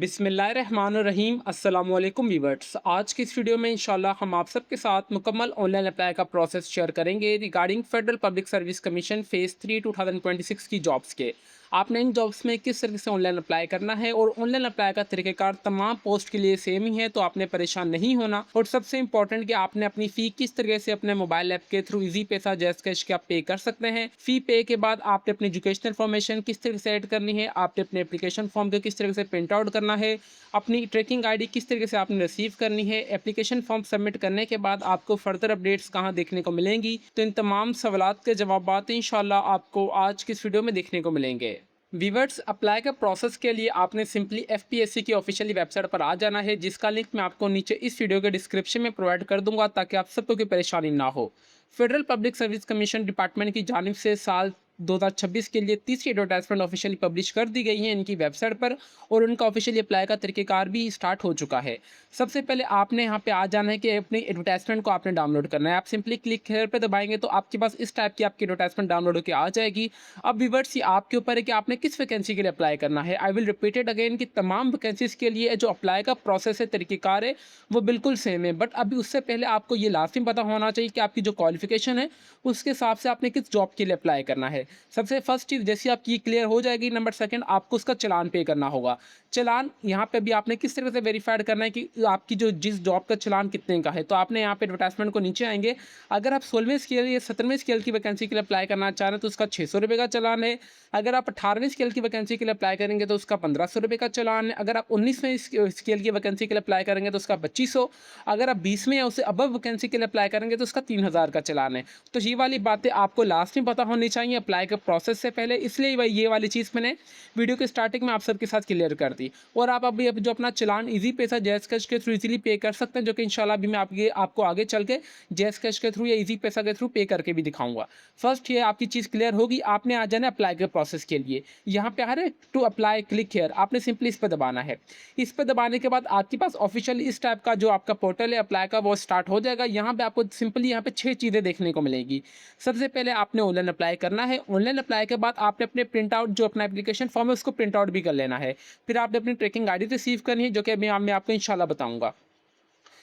बिस्मिल्लाहिर्रहमानिर्रहीम अस्सलामुअलैकुम वीवर्स। आज की इस वीडियो में इंशाल्लाह हम आप सबके साथ मुकम्मल ऑनलाइन अप्लाई का प्रोसेस शेयर करेंगे regarding federal public service commission phase 3 2026 की जॉब्स के। आपने इन जॉब्स में किस तरीके से ऑनलाइन अप्लाई करना है और ऑनलाइन अप्लाई का तरीक़ेकार तमाम पोस्ट के लिए सेम ही है, तो आपने परेशान नहीं होना। और सबसे इंपॉर्टेंट कि आपने अपनी फ़ी किस तरीके से अपने मोबाइल ऐप के थ्रू ईजी पैसा जैज़ कैश के आप पे कर सकते हैं। फ़ी पे के बाद आपने अपनी एजुकेशनल इन्फॉर्मेशन किस तरीके से ऐड करनी है, आपने अपने एप्लीकेशन फॉर्म को किस तरीके से प्रिंट आउट करना है, अपनी ट्रैकिंग आईडी किस तरीके से आपने रिसीव करनी है, एप्लीकेशन फॉर्म सबमिट करने के बाद आपको फर्दर अपडेट्स कहाँ देखने को मिलेंगी। तो इन तमाम सवालात के जवाबात इंशाल्लाह आपको आज की इस वीडियो में देखने को मिलेंगे। वीवर्स, अप्लाई के प्रोसेस के लिए आपने सिंपली एफपीएससी की ऑफिशियली वेबसाइट पर आ जाना है, जिसका लिंक मैं आपको नीचे इस वीडियो के डिस्क्रिप्शन में प्रोवाइड कर दूंगा ताकि आप सबको कोई परेशानी ना हो। Federal public service commission department की जानिब से साल 2026 के लिए तीसरी एडवर्टाइजमेंट ऑफिशियली पब्लिश कर दी गई है इनकी वेबसाइट पर, और उनका ऑफिशियली अप्लाई का तरीकेकार भी स्टार्ट हो चुका है। सबसे पहले आपने यहाँ पे आ जाना है कि अपनी एडवर्टाइजमेंट को आपने डाउनलोड करना है। आप सिंपली क्लिक हेयर पे दबाएंगे तो आपके पास इस टाइप की आपकी एडवर्टाइजमेंट डाउनलोड होकर आ जाएगी। अब व्यूअर्स, ये आपके ऊपर है कि आपने किस वैकेंसी के लिए अप्लाई करना है। I will repeat it again कि तमाम वैकेंसीज के लिए जो अप्लाई का प्रोसेस है, तरीकेकार है, वो बिल्कुल सेम है। बट अभी उससे पहले आपको ये लाजमी पता होना चाहिए कि आपकी जो क्वालिफिकेशन है उसके हिसाब से आपने किस जॉब के लिए अप्लाई करना है। सबसे फर्स्ट चीज़ जैसी आपकी क्लियर हो जाएगी, नंबर सेकंड आपको उसका चालान पे करना होगा। चालान यहाँ पे भी आपने किस तरह से वेरीफाइड करना है कि आपकी जो जिस जॉब का चालान कितने का है। तो आपने यहाँ पे एडवर्टाइजमेंट को नीचे आएंगे। अगर आप 16वें स्केल या 17वें स्केल की वैकेंसी के लिए अप्लाई करना चाह रहे हैं तो उसका 600 रुपये का चालान है। अगर आप 18वें स्केल की वैकेंसी के लिए अप्लाई करेंगे तो उसका 1500 रुपये का चालान है। अगर आप 19वें स्केल की वैकेंसी के लिए अप्लाई करेंगे तो उसका 2500। अगर आप 20वें या उससे अबव वैकेंसी के लिए अप्लाई करेंगे तो उसका 3000 का चालान है। तो ये वाली बातें आपको लास्ट में पता होनी चाहिए अप्लाई के प्रोसेस से पहले, इसलिए भाई ये वाली चीज़ मैंने वीडियो के स्टार्टिंग में आप सबके साथ क्लियर कर दी। और आप अभी जो अपना चालान इजी पैसा जैज़ कैश के थ्रू इजीली पे कर सकते हैं, जो कि इंशाल्लाह अभी मैं आपको आगे चल के जैज़ कैश के थ्रू या इजी पैसा के थ्रू पे करके भी दिखाऊंगा। फर्स्ट ये आपकी चीज़ क्लियर होगी। आपने आ जाना अप्लाई के प्रोसेस के लिए। यहाँ पे आ रहा है टू अप्लाई क्लिक हेयर, आपने सिंपली इस पर दबाना है। इस पर दबाने के बाद आपके पास ऑफिशियल इस टाइप का जो आपका पोर्टल है अप्लाई का, वो स्टार्ट हो जाएगा। यहाँ पे आपको सिंपली यहाँ पे 6 चीज़ें देखने को मिलेगी। सबसे पहले आपने ऑनलाइन अप्लाई करना है। ऑनलाइन अप्लाई के बाद आपने अपने प्रिंट आउट जो अपना एप्लीकेशन फॉर्म है उसको प्रिंट आउट भी कर लेना है। फिर आपने अपनी ट्रैकिंग आईडी रिसीव करनी है, जो कि अभी मैं आपको इंशाल्लाह बताऊंगा।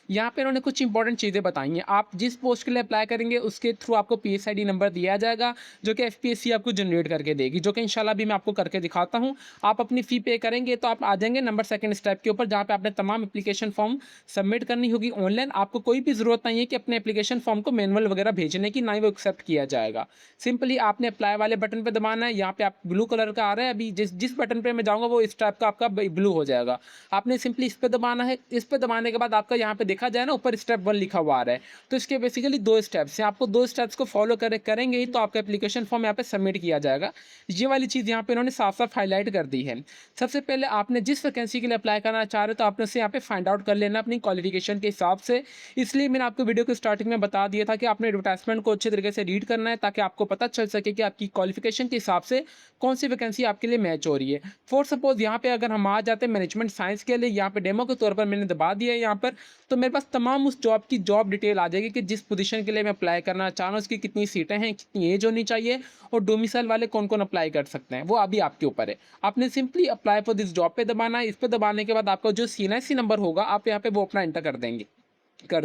यहाँ पे इन्होंने कुछ इंपॉर्टेंट चीज़ें बताई हैं। आप जिस पोस्ट के लिए अप्लाई करेंगे उसके थ्रू आपको पीएसआईडी नंबर दिया जाएगा, जो कि एफपीएससी आपको जनरेट करके देगी, जो कि इंशाल्लाह भी मैं आपको करके दिखाता हूँ। आप अपनी फ़ी पे करेंगे तो आप आ जाएंगे नंबर सेकंड स्टेप के ऊपर, जहाँ पे आपने तमाम एप्लीकेशन फॉर्म सबमिट करनी होगी ऑनलाइन। आपको कोई भी ज़रूरत नहीं है कि अपने एप्लीकेशन फॉर्म को मैनुअल वगैरह भेजने की, ना ही वो एक्सेप्ट किया जाएगा। सिंपली आपने अप्लाई वाले बटन पर दबाना है। यहाँ पे आप ब्लू कलर का आ रहा है, अभी जिस जिस बटन पर मैं जाऊँगा वो इस टाइप का आपका ब्लू हो जाएगा। आपने सिंपली इस पर दबाना है। इस पर दबाने के बाद आपका यहाँ पे देखा जाए ना, ऊपर स्टेप 1 लिखा हुआ आ रहा है। तो इसके बेसिकली 2 स्टेप्स हैं। आपको 2 स्टेप्स को फॉलो करेंगे ही तो आपका एप्लीकेशन फॉर्म यहाँ पे सबमिट किया जाएगा। ये वाली चीज़ यहाँ पे इन्होंने साफ-साफ हाइलाइट कर दी है। सबसे पहले आपने जिस वैकेंसी के लिए अप्लाई करना चाह रहे हो तो आपने उससे यहाँ पे फाइंड आउट कर लेना अपनी क्वालिफिकेशन के हिसाब से। इसलिए मैंने आपको वीडियो के स्टार्टिंग में बता दिया था कि आपने एडवर्टाइजमेंट को अच्छे तरीके से रीड करना है, ताकि आपको पता चल सके कि आपकी क्वालिफिकेशन के हिसाब से कौन सी वैकेंसी आपके लिए मैच हो रही है। फॉर सपोज यहाँ पे अगर हम आ जाते हैं मैनेजमेंट साइंस के लिए, यहाँ पे डेमो के तौर पर मैंने दबा दिया है यहाँ पर, तो मेरे पास तमाम उस जॉब की जॉब डिटेल आ जाएगी कि जिस पोजीशन के लिए मैं अप्लाई करना चाह रहा हूँ, उसकी कितनी सीटें हैं, कितनी एज होनी चाहिए, और डोमिसाइल वाले कौन कौन अप्लाई कर सकते हैं, वो अभी आपके ऊपर है। आपने simply apply for this job पे दबाना है। इस पर दबाने के बाद आपका जो सीएनआईसी नंबर होगा आप यहाँ पे वो अपना एंटर कर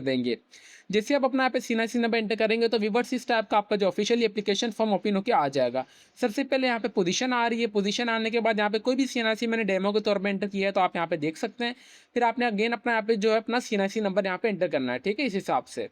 देंगे। जैसे आप अपना यहाँ पे सीएनआईसी नंबर एंटर करेंगे तो व्यूअर्स इस टाइप का आपका जो ऑफिशियली एप्लीकेशन फॉर्म ओपन होकर आ जाएगा। सबसे पहले यहाँ पे पोजीशन आ रही है। पोजीशन आने के बाद यहाँ पे कोई भी सीएनआईसी मैंने डेमो के तौर पे एंटर किया है तो आप यहाँ पे देख सकते हैं। फिर आपने अगेन अपना यहाँ पे जो है अपना सीएनआईसी नंबर यहाँ पे एंटर करना है, ठीक है, इस हिसाब से।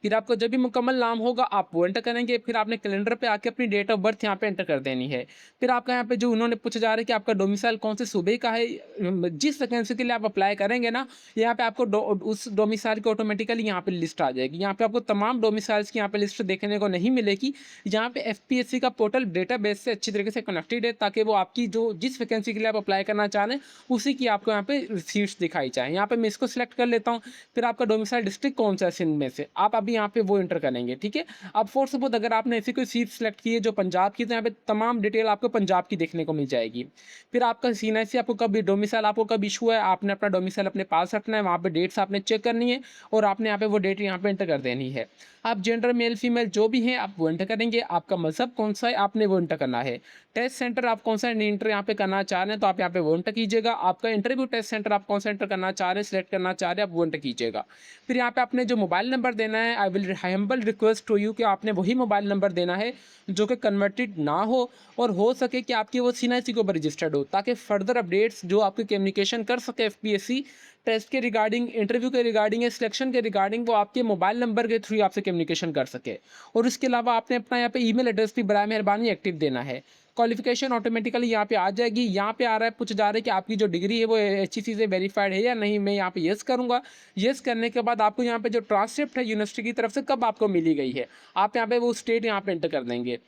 फिर आपका जब भी मुकम्मल नाम होगा आप वो एंटर करेंगे। फिर आपने कैलेंडर पे आके अपनी डेट ऑफ बर्थ यहाँ पे एंटर कर देनी है। फिर आपका यहाँ पे जो उन्होंने पूछा जा रहा है कि आपका डोमिसाइल कौन से सूबे का है, जिस वैकेंसी के लिए आप अप्लाई करेंगे ना, यहाँ पे आपको उस डोमिसाइल की ऑटोमेटिकली यहाँ पे लिस्ट आ जाएगी। यहाँ पे आपको तमाम डोमिसाइल्स की यहाँ पे लिस्ट देखने को नहीं मिलेगी। यहाँ पे एफपीएससी का पोर्टल डेटाबेस से अच्छी तरीके से कनेक्टेड है, ताकि वो आपकी जो जिस वैकेंसी के लिए आप अप्लाई करना चाह रहे हैं उसी की आपको यहाँ पे सीट्स दिखाई जाए। यहाँ पे मैं इसको सिलेक्ट कर लेता हूँ। फिर आपका डोमिसाइल डिस्ट्रिक्ट कौन सा है सिंध में से, आप अभी यहाँ पे वो एंटर करेंगे, ठीक है। अब फॉर सपोज अगर आपने ऐसी कोई सीट सेलेक्ट की है जो पंजाब की, तो यहाँ पे तमाम डिटेल आपको पंजाब की देखने को मिल जाएगी। फिर आपका सीएनआईसी आपको कब डोमिसाइल आपको कब इशू है, आपने अपना डोमिसाइल अपने पास रखना है। वहाँ पे डेट्स आपने चेक करनी है और आपने यहाँ पे वो डेट यहाँ पे एंटर कर देनी है। आप जेंडर मेल फीमेल जो भी हैं आप वो एंटर करेंगे। आपका मजहब कौन सा है आपने वो एंटर करना है। टेस्ट सेंटर आप कौन सा एंटर यहाँ पे करना चाह रहे हैं तो आप यहाँ पे वो एंटर कीजिएगा। आपका इंटरव्यू टेस्ट सेंटर आप कौन सा एंटर करना चाह रहे हैं, सिलेक्ट करना चाह रहे हैं, आप वो एंटर कीजिएगा। फिर यहाँ पे आपने जो मोबाइल नंबर देना है, I will humble request to you कि आपने वही मोबाइल नंबर देना है जो कि कन्वर्टेड ना हो और हो सके कि आपकी वो सीएनआईसी के ऊपर रजिस्टर्ड हो, ताकि फर्दर अपडेट्स जो आपकी कम्युनिकेशन कर सके एफपीएससी टेस्ट के रिगार्डिंग, इंटरव्यू के रिगार्डिंग या सिलेक्शन के रिगार्डिंग, वो आपके मोबाइल नंबर के थ्रू आपसे कम्युनिकेशन कर सके। और इसके अलावा आपने अपना यहाँ पे ईमेल एड्रेस भी बराए मेहरबानी एक्टिव देना है। क्वालिफिकेशन ऑटोमेटिकली यहाँ पे आ जाएगी। यहाँ पे आ रहा है, पूछ जा रहा है कि आपकी जो डिग्री है वो एचईसी से वेरीफाइड है या नहीं। मैं यहाँ पे यस करूँगा। यस करने के बाद आपको यहाँ पे जो ट्रांसक्रिप्ट है यूनिवर्सिटी की तरफ से कब आपको मिली गई है, आप यहाँ पे वो स्टेट यहाँ पे एंटर कर देंगे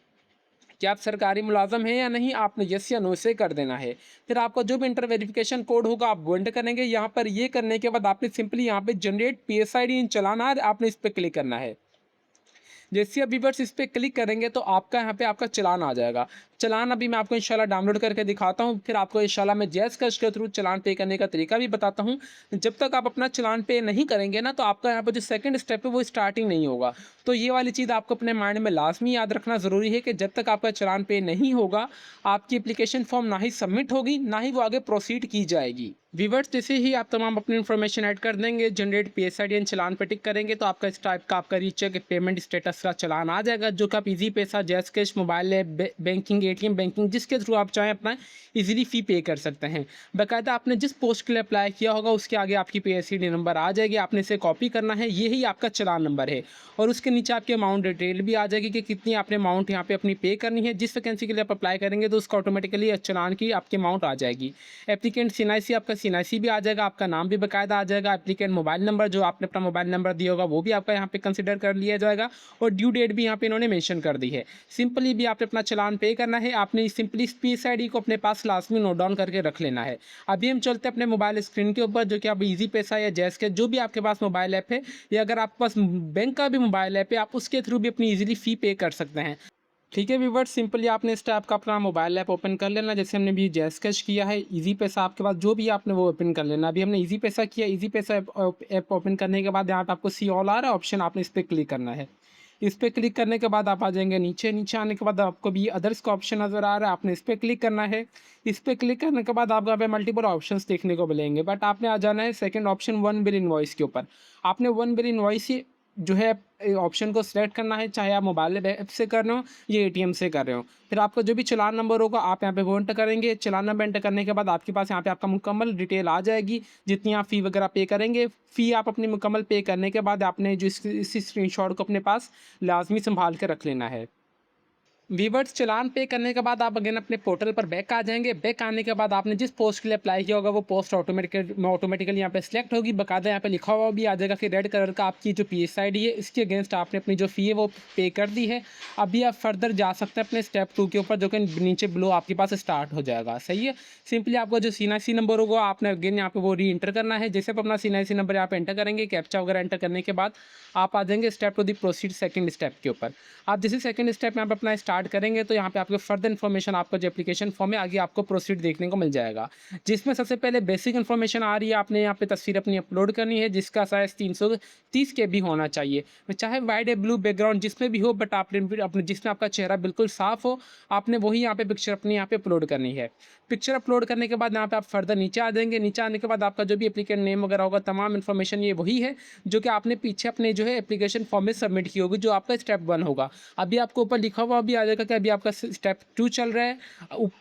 कि आप सरकारी मुलाजम हैं या नहीं, आपने यस या नो से कर देना है। फिर आपका जो भी इंटर वेरिफिकेशन कोड होगा आप वो एंटर करेंगे। यहाँ पर ये करने के बाद आपने सिंपली यहाँ पे जनरेट पीएसआईडी इन चलाना है, आपने इस पर क्लिक करना है। जैसे अभी बस इस पर क्लिक करेंगे तो आपका यहाँ पे आपका चलान आ जाएगा। चलान अभी मैं आपको इंशाल्लाह डाउनलोड करके दिखाता हूँ, फिर आपको इंशाल्लाह मैं जैज़ कैश के थ्रू चलान पे करने का तरीका भी बताता हूँ। जब तक आप अपना चलान पे नहीं करेंगे ना, तो आपका यहाँ पर जो सेकंड स्टेप है वो स्टार्टिंग नहीं होगा। तो ये वाली चीज़ आपको अपने माइंड में लाजमी याद रखना ज़रूरी है कि जब तक आपका चलान पे नहीं होगा, आपकी एप्लीकेशन फॉर्म ना ही सबमिट होगी, ना ही वो आगे प्रोसीड की जाएगी। व्यूअर्स, जैसे ही आप तमाम अपनी इन्फॉर्मेशन ऐड कर देंगे, जनरेट पीएसआईडी एंड चलान पे टिक करेंगे, तो आपका इस टाइप का आपका रीचेक पेमेंट स्टेटस का चलान आ जाएगा, जो कि आप इजी पैसा, jazz cash, mobile app, banking, ATM banking, जिसके थ्रू आप चाहें अपना इजीली फ़ी पे कर सकते हैं। बाकायदा आपने जिस पोस्ट के लिए अप्लाई किया होगा उसके आगे आपकी पीएसआईडी नंबर आ जाएगी, आपने इसे कॉपी करना है, यही आपका चलान नंबर है। और उसके नीचे आपकी अमाउंट डिटेल भी आ जाएगी कि कितनी आपने अमाउंट यहाँ पे अपनी पे करनी है। जिस वैकेंसी के लिए आप अप्लाई करेंगे तो उसका ऑटोमेटिकली चलान की आपकी अमाउंट आ जाएगी। एप्लीकेंट सीएनआईसी, आपका सीएनआईसी भी आ जाएगा, आपका नाम भी बाकायदा आ जाएगा। एप्लीकेंट मोबाइल नंबर, जो आपने अपना मोबाइल नंबर दिया होगा वो भी आपका यहाँ पे कंसिडर कर लिया जाएगा। और ड्यू डेट भी यहाँ पे इन्होंने मेंशन कर दी है। सिंपली भी आपने अपना चलान पे करना है, आपने सिंपली इस पीएसआईडी को अपने पास लाजमी नोट डाउन करके रख लेना है। अभी हम चलते हैं अपने मोबाइल स्क्रीन के ऊपर, जो कि आप इजी पैसा या जैज़ के जो भी आपके पास मोबाइल ऐप है, या अगर आपके पास बैंक का भी मोबाइल ऐप है, आप उसके थ्रू भी अपनी इजीली फ़ी पे कर सकते हैं। ठीक है व्यूअर्स, सिंपली आपने इस टाइप का अपना मोबाइल ऐप ओपन कर लेना। जैसे हमने भी जैज़ कैश किया है, इजी पैसा आपके पास जो भी है आपने वो ओपन कर लेना। अभी हमने इजी पैसा किया, इजी पैसा ऐप ओपन करने के बाद यहाँ पे आपको सी ऑल आ रहा है ऑप्शन, आपने इस पर क्लिक करना है। इस पर क्लिक करने के बाद आप आ जाएंगे नीचे। नीचे आने के बाद आपको भी अदर्स का ऑप्शन नज़र आ रहा है, आपने इस पर क्लिक करना है। इस पर क्लिक करने के बाद आपको यहाँ पे मल्टीपल ऑप्शंस देखने को मिलेंगे, बट आपने आ जाना है second option one bill invoice के ऊपर। आपने वन बिल इनवॉइस जो है ऑप्शन को सिलेक्ट करना है, चाहे आप मोबाइल ऐप से कर रहे हो या एटीएम से कर रहे हो। फिर आपका जो भी चालान नंबर होगा आप यहाँ पे वो एंटर करेंगे। चालान नंबर एंटर करने के बाद आपके पास यहाँ पे आपका मुकम्मल डिटेल आ जाएगी, जितनी आप फ़ी वगैरह पे करेंगे। फ़ी आप अपनी मुकम्मल पे करने के बाद आपने जो इसी स्क्रीनशॉट को अपने पास लाजमी संभाल के रख लेना है। वीवर्स, चालान पे करने के बाद आप अगेन अपने पोर्टल पर बैक आ जाएंगे। बैक आने के बाद आपने जिस पोस्ट के लिए अप्लाई किया होगा वो पोस्ट ऑटोमेटिकली यहाँ पे सिलेक्ट होगी। बाकायदा यहाँ पे लिखा हुआ भी आ जाएगा कि रेड कलर का आपकी जो पीएसआईडी है इसके अगेंस्ट आपने अपनी जो फ़ी है वो पे कर दी है। अभी आप फर्दर जा सकते हैं अपने स्टेप 2 के ऊपर, जो कि नीचे बिलो आपके पास स्टार्ट हो जाएगा। सही है। सिंपली आपका जो सीएनआईसी नंबर होगा आपने अगेन यहाँ पे वो री एंटर करना है। जैसे आप अपना सीएनआईसी नंबर यहाँ पे एंटर करेंगे, कैप्चा वगैरह एंटर करने के बाद आप आ जाएंगे step to the proceed second step के ऊपर। आप जैसे सेकंड स्टेप यहाँ पे अपना स्टार्ट करेंगे तो यहाँ पे आपको फर्दर इन्फॉर्मेशन, आपका जो एप्लीकेशन फॉर्म है आगे आपको प्रोसीड देखने को मिल जाएगा, जिसमें सबसे पहले बेसिक इन्फॉर्मेशन आ रही है। आपने यहाँ पे तस्वीर अपनी अपलोड करनी है, जिसका साइज 330 के भी होना चाहिए, चाहे वाइड है ब्लू बैकग्राउंड जिसमें भी हो, बट आपने अपने जिसमें आपका चेहरा बिल्कुल साफ हो, आपने वही यहाँ पे पिक्चर अपनी यहाँ पे अपलोड करनी है। पिक्चर अपलोड करने के बाद यहाँ पे आप फर्दर नीचे आ जाएंगे। नीचे आने के बाद आपका जो भी एप्लीकेंट नेम वगैरह होगा, तमाम इन्फॉर्मेशन ये वही है जो कि आपने पीछे अपने जो है एप्लीकेशन फॉर्म में सबमिट की होगी, जो आपका स्टेप 1 होगा। अभी आपको ऊपर लिखा हुआ भी आ जाएगा कि अभी आपका स्टेप 2 चल रहा है।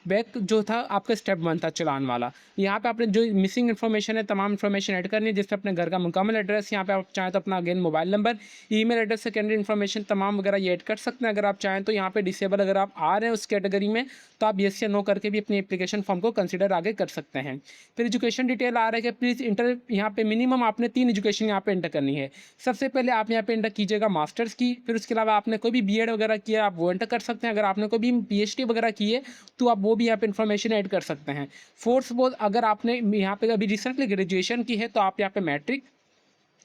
बैक जो था आपका स्टेप 1 था चलान वाला। यहाँ पे आपने जो मिसिंग इन्फॉर्मेशन है तमाम इन्फॉर्मेशन ऐड करनी है, जिसमें अपने घर का मुकम्मल एड्रेस, यहाँ पे आप चाहें तो अपना again mobile number, email address, secondary information तमाम वगैरह ये ऐड कर सकते हैं। अगर आप चाहें तो यहाँ पे डिसेबल अगर आप आ रहे हैं उस कैटेगरी में तो आप येस या नो करके भी अपनी एप्लीकेशन फॉर्म को कंसिडर आगे कर सकते हैं। फिर एजुकेशन डिटेल आ रहा है कि प्लीज़ इंटर, यहाँ पे मिनिमम आपने 3 एजुकेशन यहाँ पे एंटर करनी है। सबसे पहले आप यहाँ पे एंटर कीजिएगा मास्टर्स की। फिर उसके अलावा आपने कोई भी बीएड वगैरह किया आप वो एंटर कर सकते हैं। अगर आपने कोई भी पीएचडी वगैरह की है तो आप वो भी यहाँ पे इन्फॉर्मेशन ऐड कर सकते हैं। फोर्थ बोल, अगर आपने यहाँ पे अभी रिसेंटली ग्रेजुएशन की है तो आप यहाँ पे मैट्रिक,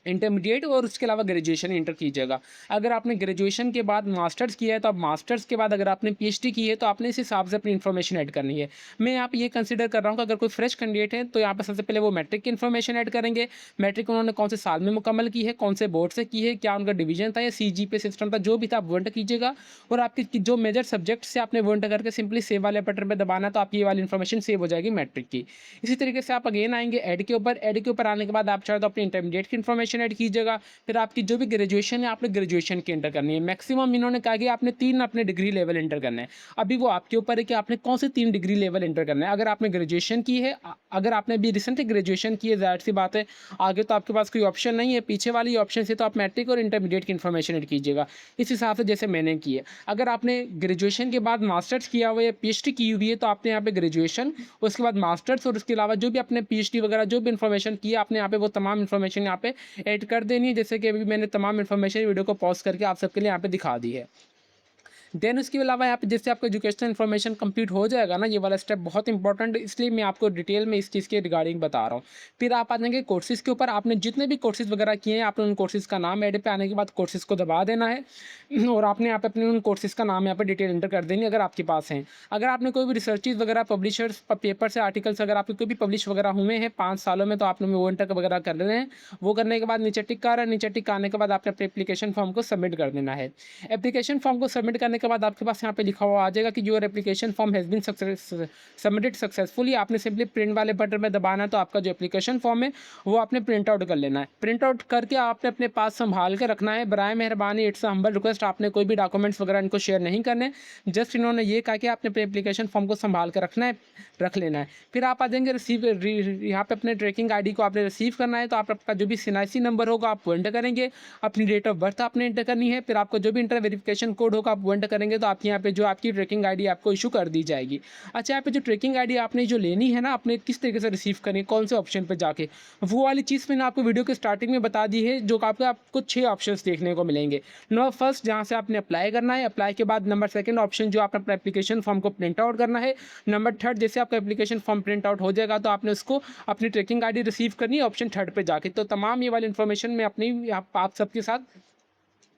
इंटरमीडिएट और उसके अलावा ग्रेजुएशन इंटर कीजिएगा। अगर आपने ग्रेजुएशन के बाद मास्टर्स किया है तो आप मास्टर्स के बाद अगर आपने पीएचडी की है तो आपने इस हिसाब से अपनी इन्फॉर्मेशन ऐड करनी है। मैं यहाँ पे ये कंसीडर कर रहा हूँ कि अगर कोई फ्रेश कैंडिडेट है तो यहाँ पे सबसे पहले वो मैट्रिक की इन्फॉर्मेशन ऐड करेंगे। मैट्रिक उन्होंने कौन से साल में मुकम्मल की है, कौन से बोर्ड से की है, क्या उनका डिवीजन था या सीजीपीए सिस्टम था, जो भी था आप वो एंटर कीजिएगा। और आपकी जो मेजर सब्जेक्ट से आपने वो एंटर करके सिंपली सेव वाले बटन पर दबाना, तो आपकी ये वाली इन्फॉर्मेशन सेव हो जाएगी मैट्रिक की। इसी तरीके से आप अगेन आएंगे ऐड के ऊपर आने के बाद आप चाहे तो अपनी इंटरमीडिएट की इन्फॉर्मेशन ऐड कीजिएगा। फिर आपकी जो भी ग्रेजुएशन है आपने ग्रेजुएशन की एंटर करनी है। मैक्सिमम इन्होंने कहा कि आपने 3 अपने डिग्री लेवल एंटर करना है। अभी वो आपके ऊपर है कि आपने कौन से 3 डिग्री लेवल एंटर करना है। अगर आपने ग्रेजुएशन की है, अगर आपने अभी रिसेंटली ग्रेजुएशन की है, ज़ाहिर-सी बात है आगे तो आपके पास कोई ऑप्शन नहीं है, पीछे वाली ऑप्शन से तो आप मैट्रिक और इंटरमीडिएट की इन्फॉर्मेशन ऐड कीजिएगा, इस हिसाब से जैसे मैंने की है। अगर आपने ग्रेजुएशन के बाद मास्टर्स किया हुआ है या पीएचडी की हुई है तो आपने यहाँ पे ग्रेजुएशन, उसके बाद मास्टर्स और उसके अलावा जो भी आपने पीएचडी वगैरह जो भी इन्फॉर्मेशन की है आपने यहाँ पे वो तमाम इन्फॉर्मेशन यहाँ पे ऐड कर देनी है। जैसे कि अभी मैंने तमाम इन्फॉर्मेशन वीडियो को पॉज़ करके आप सबके लिए यहाँ पे दिखा दी है। देन उसके अलावा यहाँ पे जैसे आपका एजुकेशनल इन्फॉर्मेशन कंप्लीट हो जाएगा ना, ये वाला स्टेप बहुत इंपॉर्टेंट है, इसलिए मैं आपको डिटेल में इस चीज़ के रिगार्डिंग बता रहा हूँ। फिर आप आ जाएंगे कोर्सेज़ के ऊपर। आपने जितने भी कोर्सेज़ वगैरह किए हैं आपने उन कोर्सेज़ का नाम ऐड पे आने के बाद कोर्सेज़ को दबा देना है और आपने यहाँ पे अपने उन कोर्सेज़ का नाम यहाँ पे डिटेल एंटर कर देनी है अगर आपके पास हैं। अगर आपने कोई भी रिसर्चेज वगैरह पब्लिशर्स पेपर से आर्टिकल्स अगर आपके कोई भी पब्लिश वगैरह हुए हैं 5 सालों में तो आपने वो एंटर वगैरह कर रहे हैं। वो करने के बाद नीचे टिक आ रहा है, नीचे टिक आने के बाद आपने अपने एप्लीकेशन फॉर्म को सबमिट कर देना है। एप्लीकेशन फॉर्म को सबमिट करने के बाद आपके पास यहाँ पे लिखा हुआ आ जाएगा कि your application form has been submitted successfully. आपने सिंपली प्रिंट वाले बटन में दबाना है, तो आपका जो एप्लीकेशन फॉर्म है वो आपने प्रिंट आउट कर लेना है। प्रिंट आउट करके आपने अपने पास संभाल के रखना है। बराए मेहरबानी इट्स हम्बल रिक्वेस्ट, आपने कोई भी डॉक्यूमेंट्स वगैरह इनको शेयर नहीं करने। जस्ट इन्होंने ये कहा कि आपने अपने एप्लीकेशन फॉर्म को संभाल कर रखना है, रख लेना है। फिर आप आ जाएंगे रिसीव, यहाँ पे अपने ट्रैकिंग आईडी को आपने रिसीव करना है, तो आप आपका जो भी सीएनआईसी नंबर होगा आप वो एंटर करेंगे। अपनी डेट ऑफ बर्थ आपने एंटर करनी है। फिर आपको जो भी इंटर वेरिफिकेशन कोड होगा आप वो एंटर करेंगे, तो आपके यहाँ पे जो आपकी ट्रैकिंग आईडी आपको इशू कर दी जाएगी। अच्छा, यहाँ पे जो ट्रैकिंग आईडी आपने जो लेनी है ना, आपने किस तरीके से रिसीव करनी है, कौन से ऑप्शन पे जाके, वो वाली चीज़ मैंने आपको वीडियो के स्टार्टिंग में बता दी है, जो आपको 6 ऑप्शंस देखने को मिलेंगे। नंबर फर्स्ट जहाँ से आपने अप्लाई करना है, अप्लाई के बाद नंबर सेकंड ऑप्शन जो आपने अपना एप्लीकेशन फॉर्म को प्रिंट आउट करना है। नंबर थर्ड जैसे आपका एप्लीकेशन फॉर्म प्रिंट आउट हो जाएगा तो आपने उसको अपनी ट्रैकिंग आईडी रिसीव करनी है ऑप्शन थर्ड पे जाके। तो तमाम ये वाली इन्फॉर्मेशन मैं अपनी आप सबके साथ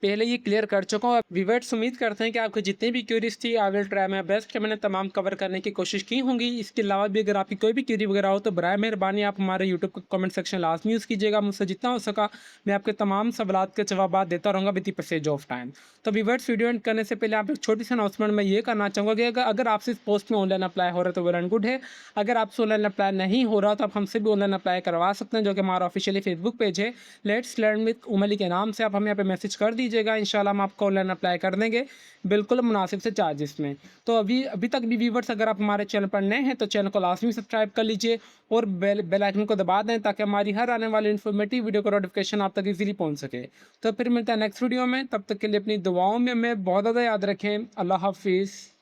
पहले ये क्लियर कर चुका हूँ। व्यूअर्स उम्मीद करते हैं कि आपको जितनी भी क्यूरीज थी I will try my best कि मैंने तमाम कवर करने की कोशिश की होंगी। इसके अलावा भी अगर आपकी कोई भी क्यूरी वगैरह हो तो बराए मेहरबानी आप हमारे यूट्यूब का कमेंट सेक्शन लाजमी यूज़ कीजिएगा। मुझसे जितना हो सका मैं आपके तमाम सवालात के जवाब देता रहूँगा with the passage of time. तो व्यूअर्स वीडियो एंड करने से पहले आप एक छोटी सी अनाउंसमेंट मैं ये करना चाहूँगा कि अगर आपसे इस पोस्ट में ऑनलाइन अप्लाई हो रहा है तो वेल एंड गुड है। अगर आपसे ऑनलाइन अप्लाई नहीं हो रहा तो आप हमसे भी ऑनलाइन अप्लाई करवा सकते हैं, जो कि हमारा ऑफिशियली फेसबुक पेज है लेट्स लर्न विद उमली के नाम से। आप हमें यहाँ पे मैसेज कर दीजिएगा, इंशाल्लाह हम आपको ऑनलाइन अप्लाई कर देंगे बिल्कुल मुनासिब से चार्जेस में। तो अभी तक भी व्यूवर्स अगर आप हमारे चैनल पर नए हैं तो चैनल को लाजमी सब्सक्राइब कर लीजिए और बेल आइकन को दबा दें ताकि हमारी हर आने वाली इन्फॉर्मेटिव वीडियो का नोटिफिकेशन आप तक इजीली पहुंच सके। तो फिर मिलता है नेक्स्ट वीडियो में, तब तक के लिए अपनी दुआओं में हमें बहुत ज़्यादा याद रखें। अल्लाह हाफिज़।